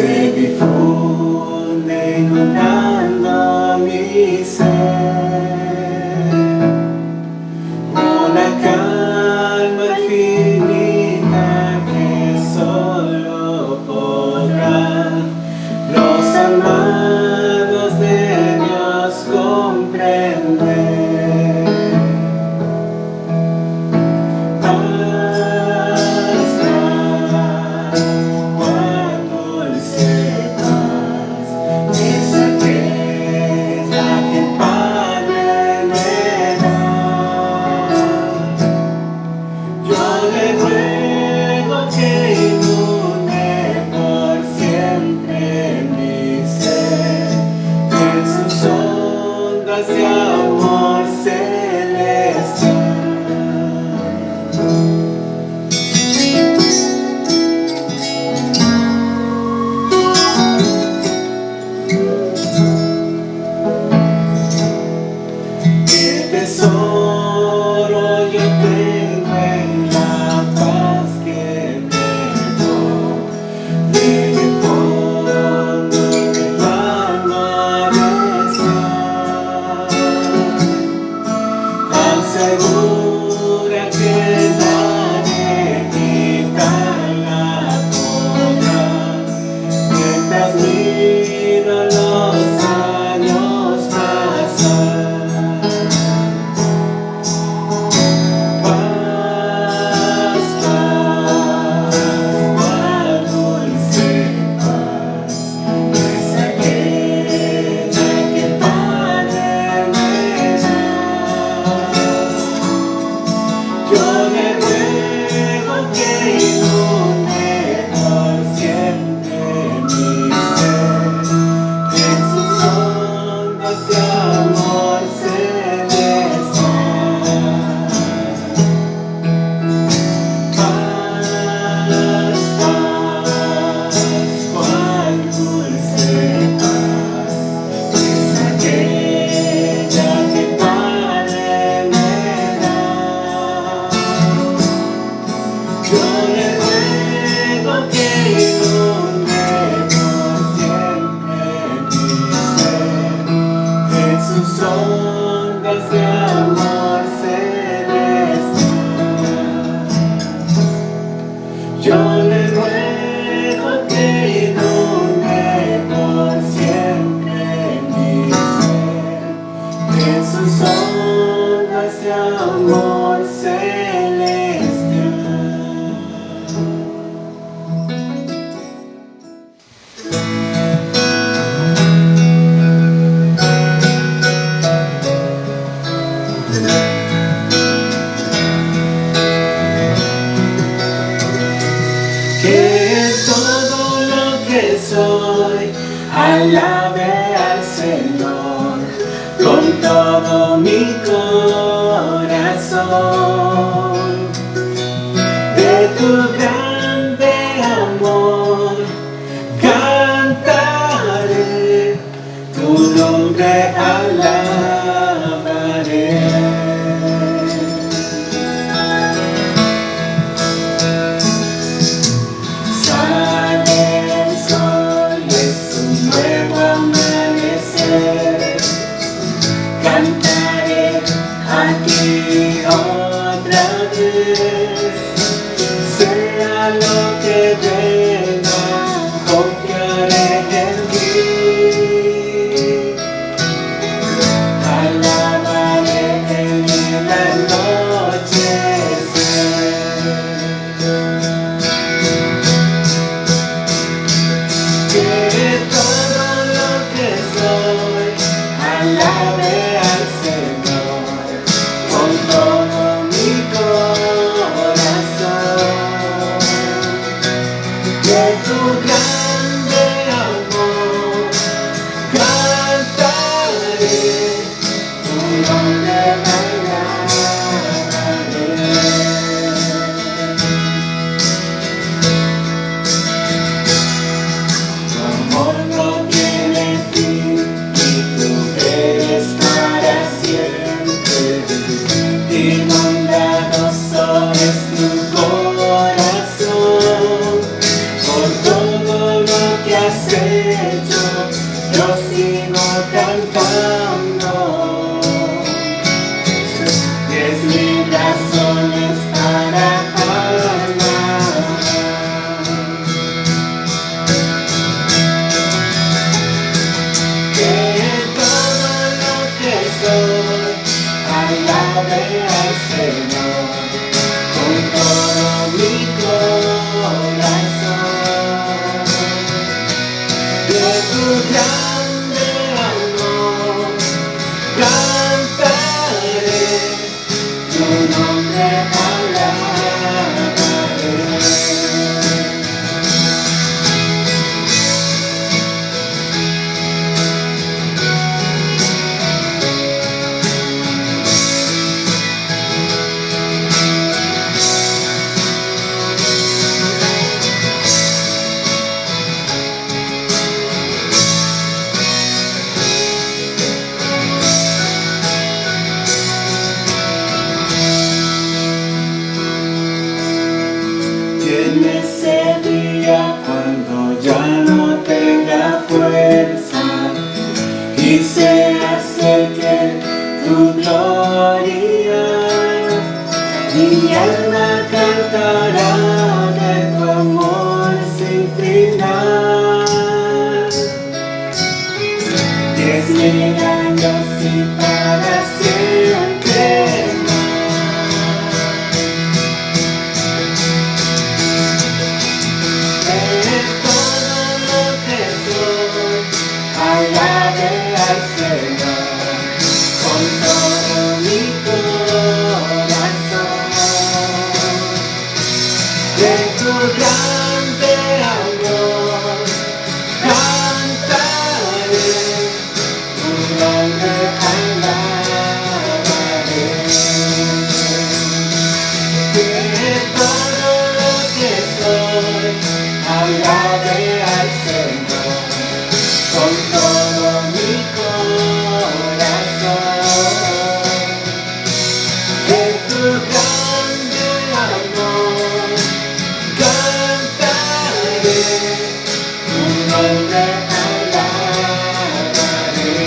se difunde inundando mi ser, una calma infinita que solo podrán los amados de Dios comprender. Paz, paz, cuán dulce paz, es aquella que el Padre me da. Yo le ruego que inunde por siempre mi ser, en sus ondas de amor celestial. Qué tesoro yo tengo en la paz que me doy, en el fondo del alma desea, tan segura que nadie quitarla podrá, mientras miro los años pasar. Paz, paz, cuán dulce paz, es aquella que el Padre me da. Yo le ruego que inunde por siempre mi ser, en sus ondas de amor celestial. Paz, paz, cuán dulce paz, es aquella que el Padre me da. Yo le ruego que inunde por siempre mi ser, en sus ondas de amor celestial. Yo le ruego que inunde por siempre mi ser, en sus ondas de amor celestial. Que todo lo que soy alabe al Señor con todo mi corazón. De tu grande amor cantaré, tu nombre alabaré. Sale el sol, es un nuevo amanecer, cantaré aquí otra vez. Sea lo que venga, confiaré en ti. has hecho, yo sigo cantando. 10,000 razones para amar. Que todo lo que soy alabe al Señor con todo mi corazón. De tu grande amor cantaré, tu nombre alabaré. En ese día cuando ya no tenga fuerza y se acerque tu gloria, mi alma cantará de tu amor sin final. 10,000 años y para siempre más. Alabe al Señor con todo mi corazón. De tu grande amor cantaré, tu nombre alabaré. Que todo lo que soy alabe al Señor con todo mi corazón. De tu grande amor cantaré, tu nombre alabaré.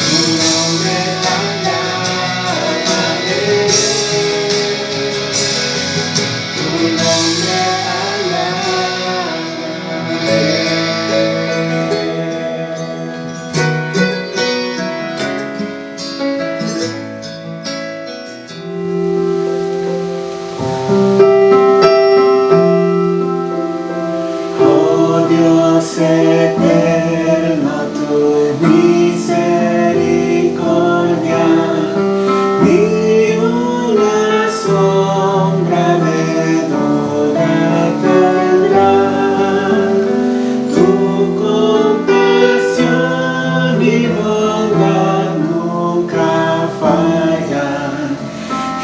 Tu nombre alabaré. Tu nombre Dios eterno, tu misericordia, ni una sombra de duda tendrá. Tu compasión y bondad nunca fallan, y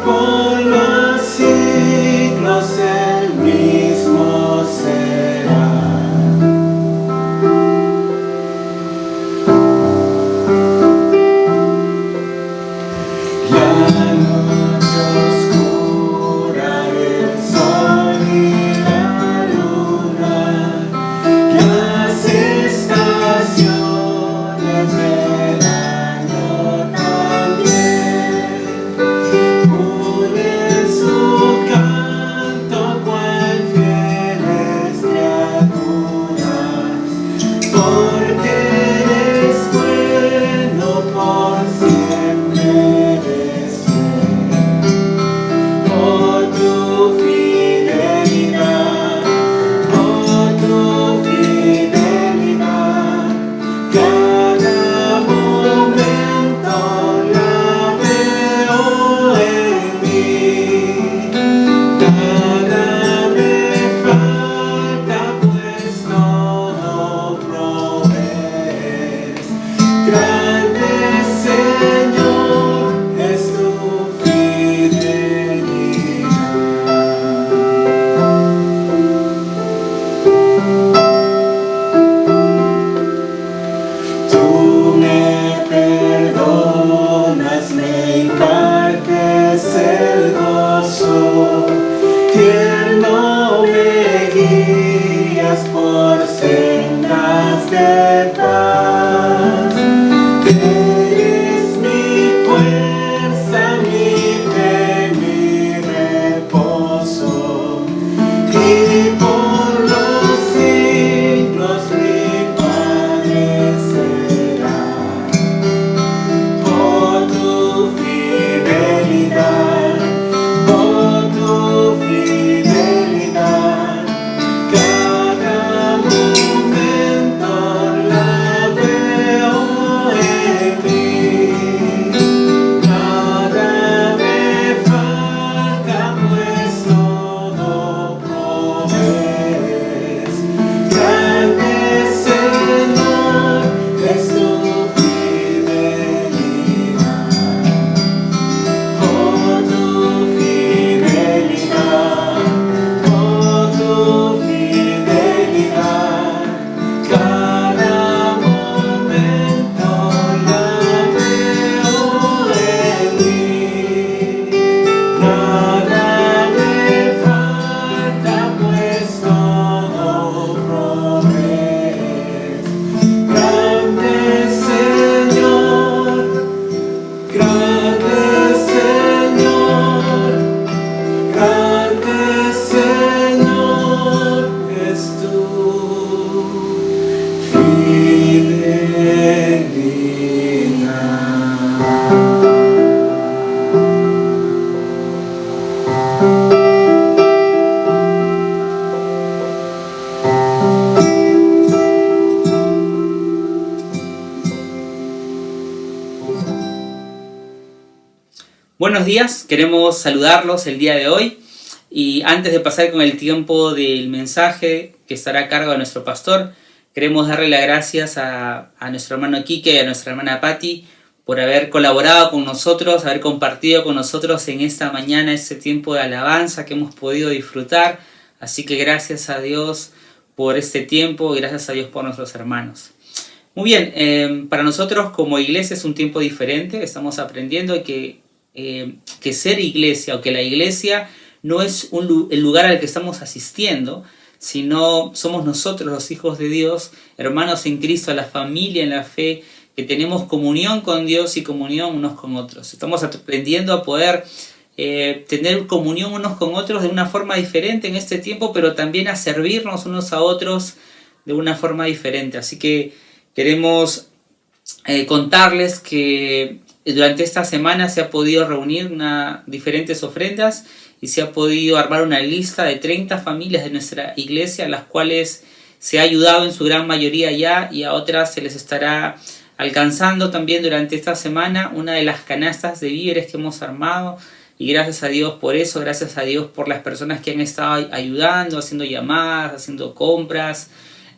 por los siglos el mismo será. guías por sendas de paz. Eres mi fuerza, mi fe, mi reposo, y por los siglos mi Padre será. Por tu fidelidad, por tu fidelidad, cada momento la veo en ti. Nada me falta, pues todo provees. Grande Señor es tu fidelidad. Por tu fidelidad, por tu fidelidad, cada momento la veo en ti. Nada me falta, pues todo provees. Grande Señor, grande Señor, grande Señor es tu Buenos días, queremos saludarlos el día de hoy y antes de pasar con el tiempo del mensaje que estará a cargo de nuestro pastor, queremos darle las gracias a nuestro hermano Quique y a nuestra hermana Patti por haber colaborado con nosotros, haber compartido con nosotros en esta mañana este tiempo de alabanza que hemos podido disfrutar. Así que gracias a Dios por este tiempo y gracias a Dios por nuestros hermanos. Muy bien, para nosotros como iglesia es un tiempo diferente, estamos aprendiendo que ser iglesia o que la iglesia no es el lugar al que estamos asistiendo, sino somos nosotros los hijos de Dios, hermanos en Cristo, la familia en la fe, que tenemos comunión con Dios y comunión unos con otros. Estamos aprendiendo a poder tener comunión unos con otros de una forma diferente en este tiempo, pero también a servirnos unos a otros de una forma diferente. Así que queremos contarles que durante esta semana se ha podido reunir diferentes ofrendas y se ha podido armar una lista de 30 familias de nuestra iglesia, a las cuales se ha ayudado en su gran mayoría ya, y a otras se les estará alcanzando también durante esta semana una de las canastas de víveres que hemos armado. Y gracias a Dios por eso, gracias a Dios por las personas que han estado ayudando, haciendo llamadas, haciendo compras,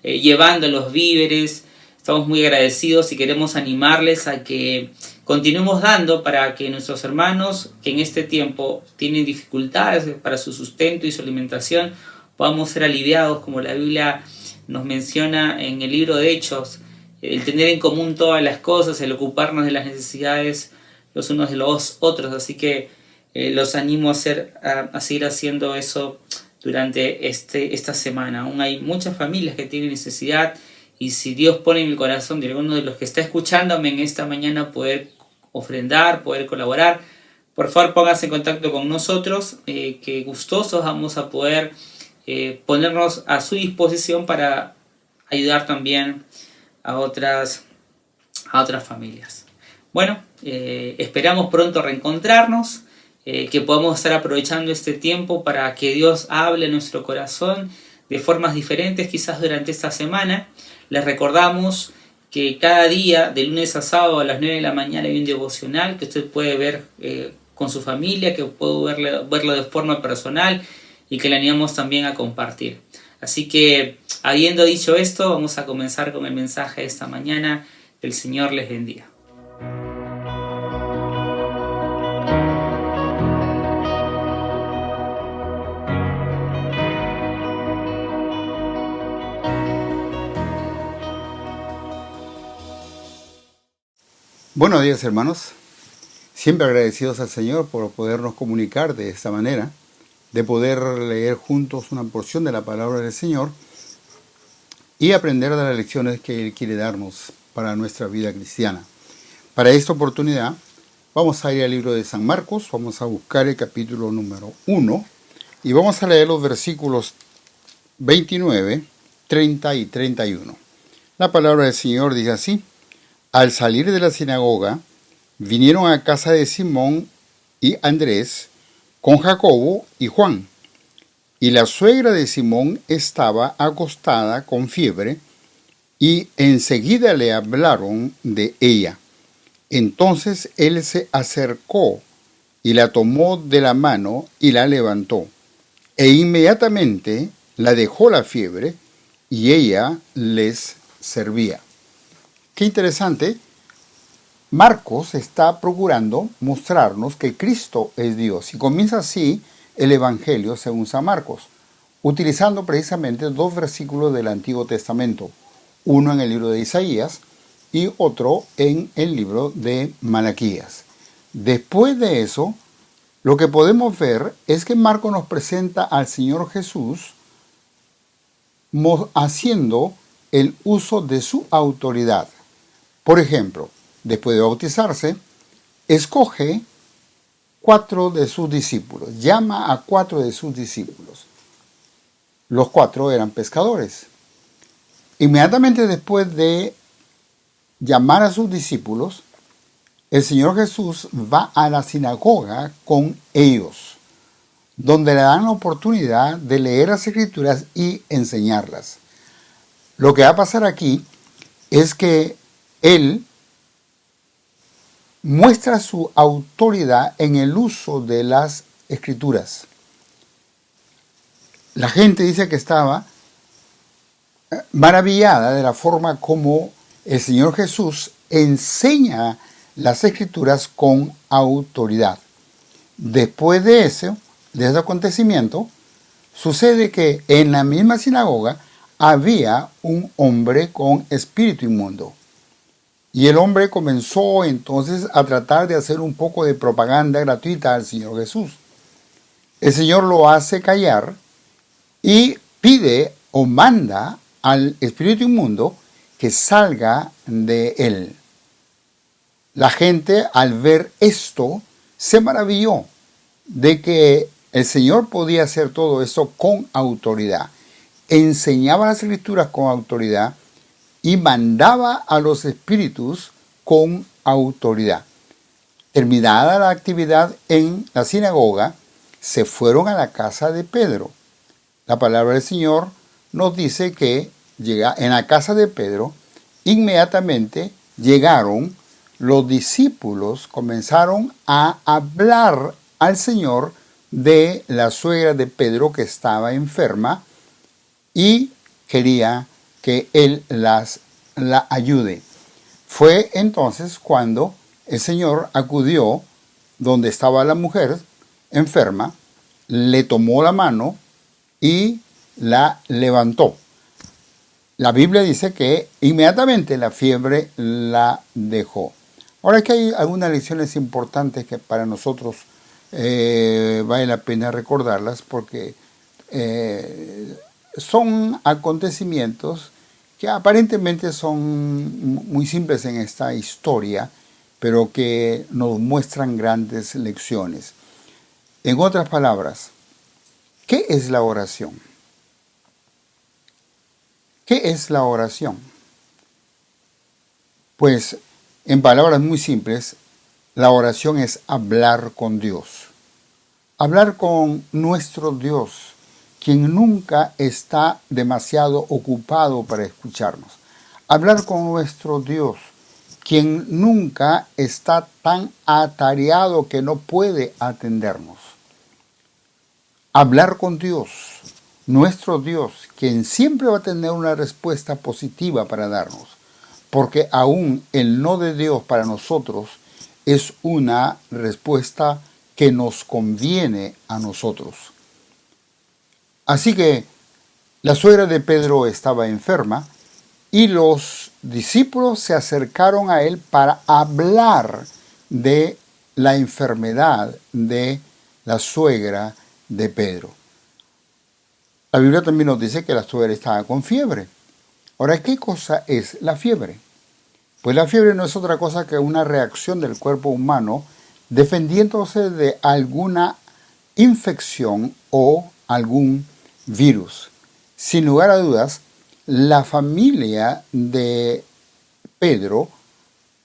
llevando los víveres. Estamos muy agradecidos y queremos animarles a que continuemos dando para que nuestros hermanos que en este tiempo tienen dificultades para su sustento y su alimentación podamos ser aliviados, como la Biblia nos menciona en el libro de Hechos, el tener en común todas las cosas, el ocuparnos de las necesidades los unos de los otros. Así que los animo a seguir haciendo eso durante esta semana. Aún hay muchas familias que tienen necesidad. Y si Dios pone en el corazón de alguno de los que está escuchándome en esta mañana poder ofrendar, poder colaborar, por favor póngase en contacto con nosotros, que gustosos vamos a poder ponernos a su disposición para ayudar también a otras familias. Bueno, esperamos pronto reencontrarnos, que podamos estar aprovechando este tiempo para que Dios hable en nuestro corazón de formas diferentes quizás durante esta semana. Les recordamos que cada día, de lunes a sábado a las 9 de la mañana, hay un devocional que usted puede ver con su familia, que puede verlo de forma personal y que le animamos también a compartir. Así que, habiendo dicho esto, vamos a comenzar con el mensaje de esta mañana. Que el Señor les bendiga. Buenos días, hermanos. Siempre agradecidos al Señor por podernos comunicar de esta manera de poder leer juntos una porción de la palabra del Señor y aprender de las lecciones que Él quiere darnos para nuestra vida cristiana. Para esta oportunidad vamos a ir al libro de San Marcos, vamos a buscar el capítulo número 1 y vamos a leer los versículos 29, 30 y 31. La palabra del Señor dice así: Al salir de la sinagoga, vinieron a casa de Simón y Andrés con Jacobo y Juan. Y la suegra de Simón estaba acostada con fiebre, y enseguida le hablaron de ella. Entonces él se acercó y la tomó de la mano y la levantó. E inmediatamente la dejó la fiebre, y ella les servía. Qué interesante. Marcos está procurando mostrarnos que Cristo es Dios y comienza así el Evangelio según San Marcos, utilizando precisamente dos versículos del Antiguo Testamento, uno en el libro de Isaías y otro en el libro de Malaquías. Después de eso, lo que podemos ver es que Marcos nos presenta al Señor Jesús haciendo el uso de su autoridad. Por ejemplo, después de bautizarse, escoge 4 de sus discípulos, llama a 4 de sus discípulos. Los 4 eran pescadores. Inmediatamente después de llamar a sus discípulos, el Señor Jesús va a la sinagoga con ellos, donde le dan la oportunidad de leer las Escrituras y enseñarlas. Lo que va a pasar aquí es que Él muestra su autoridad en el uso de las Escrituras. La gente dice que estaba maravillada de la forma como el Señor Jesús enseña las Escrituras con autoridad. Después de ese acontecimiento, sucede que en la misma sinagoga había un hombre con espíritu inmundo. Y el hombre comenzó entonces a tratar de hacer un poco de propaganda gratuita al Señor Jesús. El Señor lo hace callar y pide o manda al espíritu inmundo que salga de él. La gente, al ver esto, se maravilló de que el Señor podía hacer todo esto con autoridad. Enseñaba las Escrituras con autoridad y mandaba a los espíritus con autoridad. Terminada la actividad en la sinagoga, se fueron a la casa de Pedro. La palabra del Señor nos dice que en la casa de Pedro, inmediatamente llegaron los discípulos, comenzaron a hablar al Señor de la suegra de Pedro que estaba enferma y quería que Él la ayude. Fue entonces cuando el Señor acudió donde estaba la mujer enferma, le tomó la mano y la levantó. La Biblia dice que inmediatamente la fiebre la dejó. Ahora aquí hay algunas lecciones importantes que para nosotros vale la pena recordarlas porque son acontecimientos que aparentemente son muy simples en esta historia, pero que nos muestran grandes lecciones. En otras palabras, ¿qué es la oración? ¿Qué es la oración? Pues, en palabras muy simples, la oración es hablar con Dios. Hablar con nuestro Dios, quien nunca está demasiado ocupado para escucharnos. Hablar con nuestro Dios, quien nunca está tan atareado que no puede atendernos. Hablar con Dios, nuestro Dios, quien siempre va a tener una respuesta positiva para darnos, porque aún el no de Dios para nosotros es una respuesta que nos conviene a nosotros. Así que la suegra de Pedro estaba enferma y los discípulos se acercaron a él para hablar de la enfermedad de la suegra de Pedro. La Biblia también nos dice que la suegra estaba con fiebre. Ahora, ¿qué cosa es la fiebre? Pues la fiebre no es otra cosa que una reacción del cuerpo humano defendiéndose de alguna infección o algún virus. Sin lugar a dudas, la familia de Pedro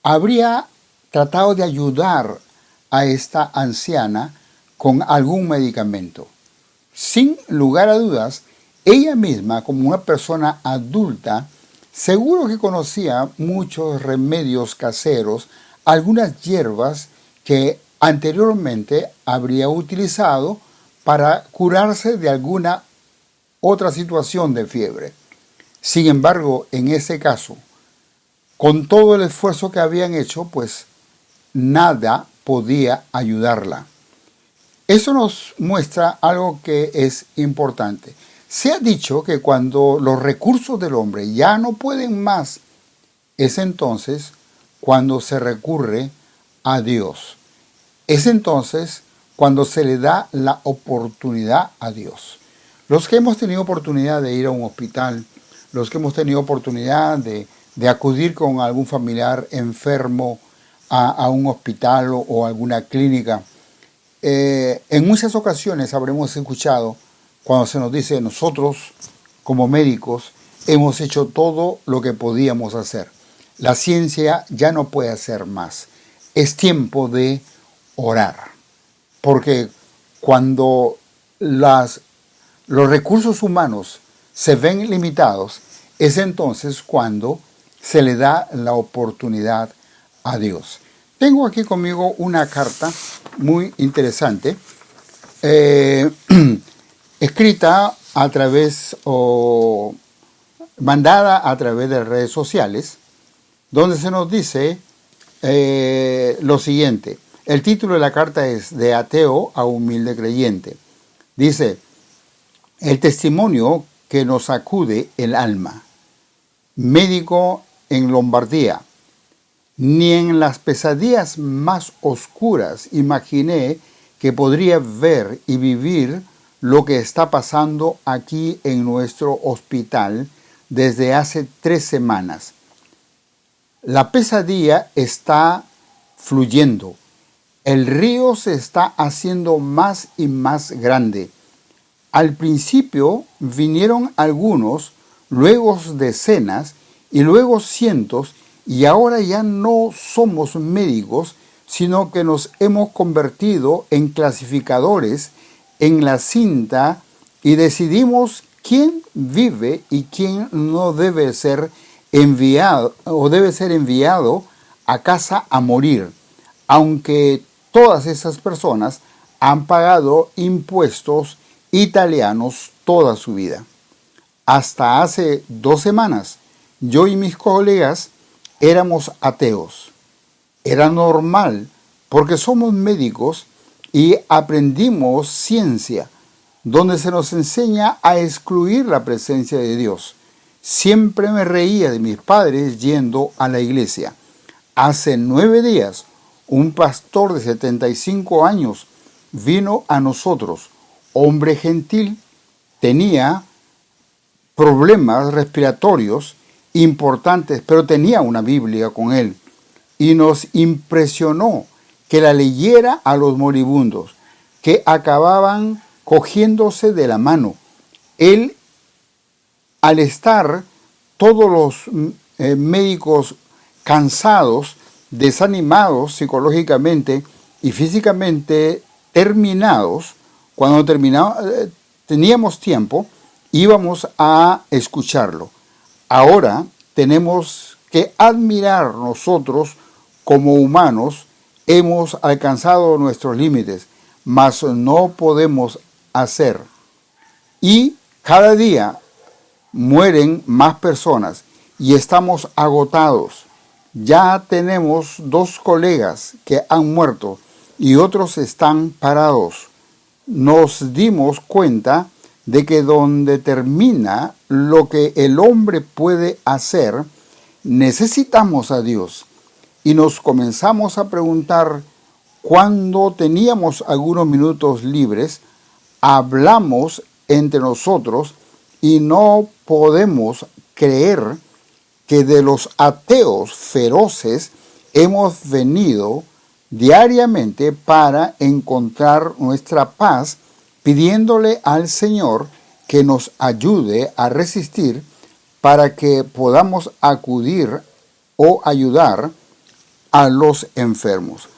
habría tratado de ayudar a esta anciana con algún medicamento. Sin lugar a dudas, ella misma, como una persona adulta, seguro que conocía muchos remedios caseros, algunas hierbas que anteriormente habría utilizado para curarse de alguna otra situación de fiebre. Sin embargo, en ese caso, con todo el esfuerzo que habían hecho, pues nada podía ayudarla. Eso nos muestra algo que es importante. Se ha dicho que cuando los recursos del hombre ya no pueden más, es entonces cuando se recurre a Dios. Es entonces cuando se le da la oportunidad a Dios. Los que hemos tenido oportunidad de ir a un hospital, los que hemos tenido oportunidad de acudir con algún familiar enfermo a un hospital o alguna clínica, en muchas ocasiones habremos escuchado cuando se nos dice nosotros como médicos hemos hecho todo lo que podíamos hacer. La ciencia ya no puede hacer más. Es tiempo de orar. Porque cuando los recursos humanos se ven limitados, es entonces cuando se le da la oportunidad a Dios. Tengo aquí conmigo una carta muy interesante, escrita a través o mandada a través de redes sociales, donde se nos dice lo siguiente. El título de la carta es De ateo a humilde creyente. Dice, el testimonio que nos sacude el alma. Médico en Lombardía. Ni en las pesadillas más oscuras imaginé que podría ver y vivir lo que está pasando aquí en nuestro hospital desde hace 3 semanas. La pesadilla está fluyendo. El río se está haciendo más y más grande. Al principio vinieron algunos, luego decenas y luego cientos, y ahora ya no somos médicos, sino que nos hemos convertido en clasificadores en la cinta y decidimos quién vive y quién no debe ser enviado o debe ser enviado a casa a morir, aunque todas esas personas han pagado impuestos italianos toda su vida. Hasta hace 2 semanas, yo y mis colegas éramos ateos. Era normal porque somos médicos y aprendimos ciencia, donde se nos enseña a excluir la presencia de Dios. Siempre me reía de mis padres yendo a la iglesia. Hace 9 días, un pastor de 75 años vino a nosotros, hombre gentil, tenía problemas respiratorios importantes, pero tenía una Biblia con él y nos impresionó que la leyera a los moribundos que acababan cogiéndose de la mano. Él, al estar todos los médicos cansados, desanimados psicológicamente y físicamente terminados, cuando teníamos tiempo, íbamos a escucharlo. Ahora tenemos que admirar nosotros como humanos, hemos alcanzado nuestros límites, mas no podemos hacer. Y cada día mueren más personas y estamos agotados. Ya tenemos 2 colegas que han muerto y otros están parados. Nos dimos cuenta de que donde termina lo que el hombre puede hacer, necesitamos a Dios. Y nos comenzamos a preguntar, cuando teníamos algunos minutos libres, hablamos entre nosotros y no podemos creer que de los ateos feroces hemos venido diariamente para encontrar nuestra paz, pidiéndole al Señor que nos ayude a resistir para que podamos acudir o ayudar a los enfermos.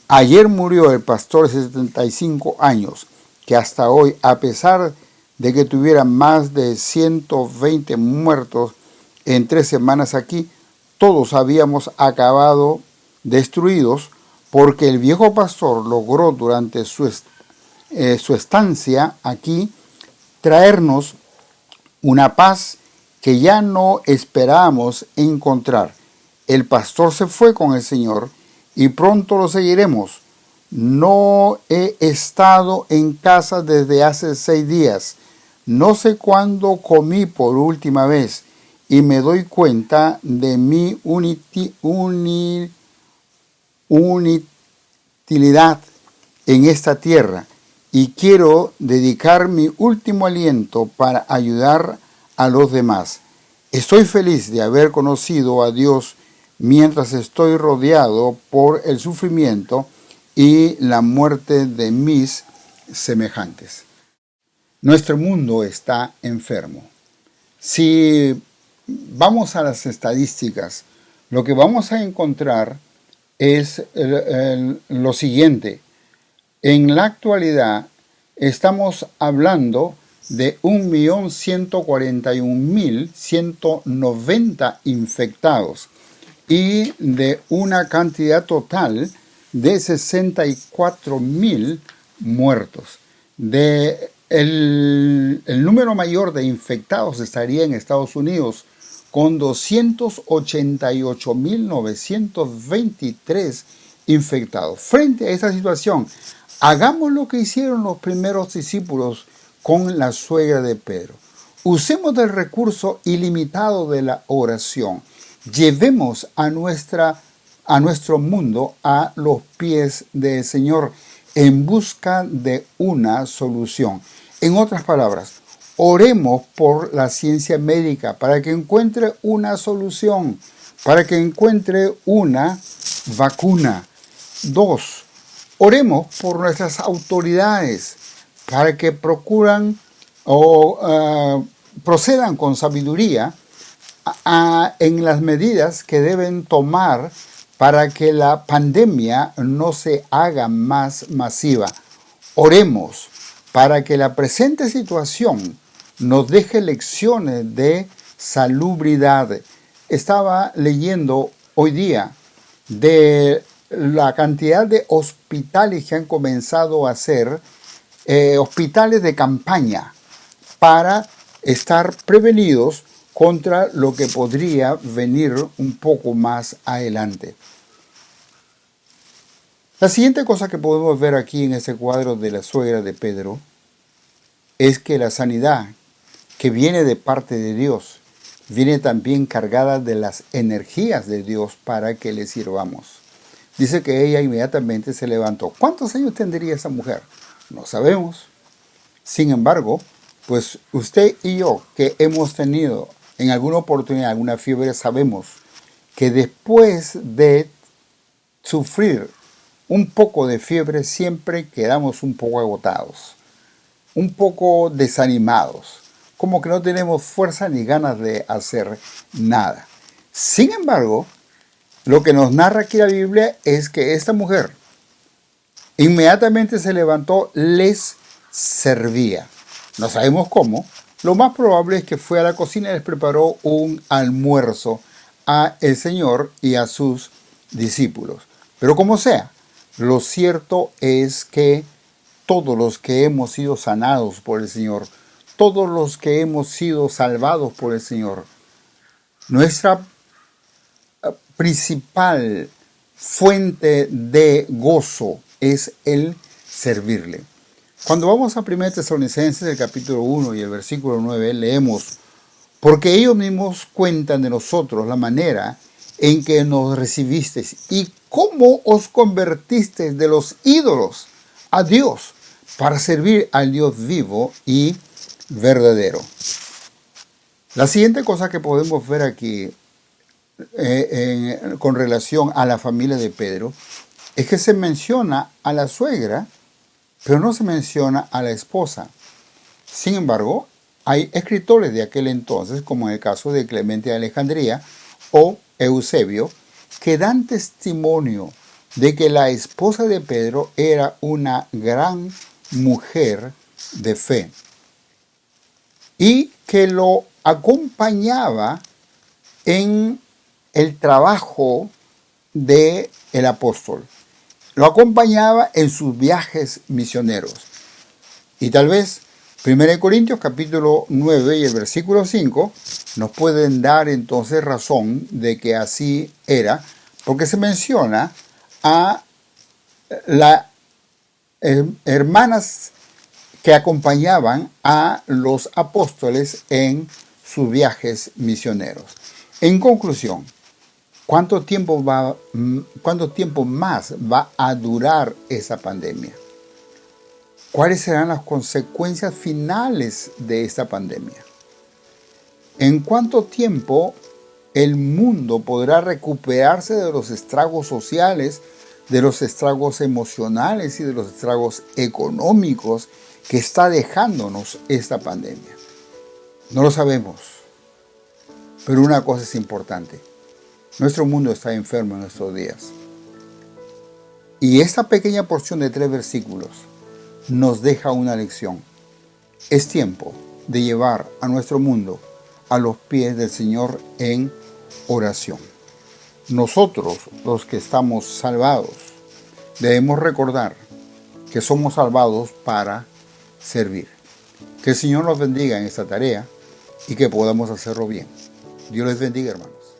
Ayer murió el pastor de 75 años, que hasta hoy, a pesar de que tuviera más de 120 muertos en 3 semanas aquí, todos habíamos acabado destruidos porque el viejo pastor logró durante su estancia aquí traernos una paz que ya no esperábamos encontrar. El pastor se fue con el Señor y pronto lo seguiremos. No he estado en casa desde hace 6 días. No sé cuándo comí por última vez y me doy cuenta de mi inutilidad en esta tierra y quiero dedicar mi último aliento para ayudar a los demás. Estoy feliz de haber conocido a Dios mientras estoy rodeado por el sufrimiento y la muerte de mis semejantes. Nuestro mundo está enfermo. Si vamos a las estadísticas, lo que vamos a encontrar es lo siguiente. En la actualidad estamos hablando de 1.141.190 infectados y de una cantidad total de 64.000 muertos. El número mayor de infectados estaría en Estados Unidos, con 288.923 infectados. Frente a esta situación, hagamos lo que hicieron los primeros discípulos con la suegra de Pedro. Usemos del recurso ilimitado de la oración. Llevemos a nuestro mundo a los pies del Señor en busca de una solución. En otras palabras, oremos por la ciencia médica para que encuentre una solución, para que encuentre una vacuna. 2. Oremos por nuestras autoridades para que procedan con sabiduría en las medidas que deben tomar para que la pandemia no se haga más masiva. Oremos para que la presente situación nos deje lecciones de salubridad. Estaba leyendo hoy día de la cantidad de hospitales que han comenzado a ser hospitales de campaña para estar prevenidos contra lo que podría venir un poco más adelante. La siguiente cosa que podemos ver aquí en este cuadro de la suegra de Pedro es que la sanidad que viene de parte de Dios viene también cargada de las energías de Dios para que le sirvamos. Dice que ella inmediatamente se levantó. ¿Cuántos años tendría esa mujer? No sabemos. Sin embargo, pues usted y yo que hemos tenido en alguna oportunidad alguna fiebre, sabemos que después de sufrir un poco de fiebre siempre quedamos un poco agotados, un poco desanimados, como que no tenemos fuerza ni ganas de hacer nada. Sin embargo, lo que nos narra aquí la Biblia es que esta mujer inmediatamente se levantó, les servía. No sabemos cómo. Lo más probable es que fue a la cocina y les preparó un almuerzo a el Señor y a sus discípulos. Pero como sea, lo cierto es que todos los que hemos sido sanados por el Señor, todos los que hemos sido salvados por el Señor, nuestra principal fuente de gozo es el servirle. Cuando vamos a 1 Tesalonicenses, el capítulo 1 y el versículo 9, leemos: porque ellos mismos cuentan de nosotros la manera en que nos recibisteis y cómo os convertisteis de los ídolos a Dios, para servir al Dios vivo y verdadero. La siguiente cosa que podemos ver aquí con relación a la familia de Pedro es que se menciona a la suegra, pero no se menciona a la esposa. Sin embargo, hay escritores de aquel entonces, como en el caso de Clemente de Alejandría o Eusebio, que dan testimonio de que la esposa de Pedro era una gran mujer de fe y que lo acompañaba en el trabajo del apóstol. Lo acompañaba en sus viajes misioneros. Y tal vez 1 Corintios capítulo 9 y el versículo 5 nos pueden dar entonces razón de que así era, porque se menciona a las hermanas que acompañaban a los apóstoles en sus viajes misioneros. En conclusión, ¿cuánto tiempo más va a durar esa pandemia? ¿Cuáles serán las consecuencias finales de esta pandemia? ¿En cuánto tiempo el mundo podrá recuperarse de los estragos sociales, de los estragos emocionales y de los estragos económicos que está dejándonos esta pandemia? No lo sabemos, pero una cosa es importante. Nuestro mundo está enfermo en estos días. Y esta pequeña porción de 3 versículos nos deja una lección. Es tiempo de llevar a nuestro mundo a los pies del Señor en oración. Nosotros, los que estamos salvados, debemos recordar que somos salvados para servir. Que el Señor nos bendiga en esta tarea y que podamos hacerlo bien. Dios les bendiga, hermanos.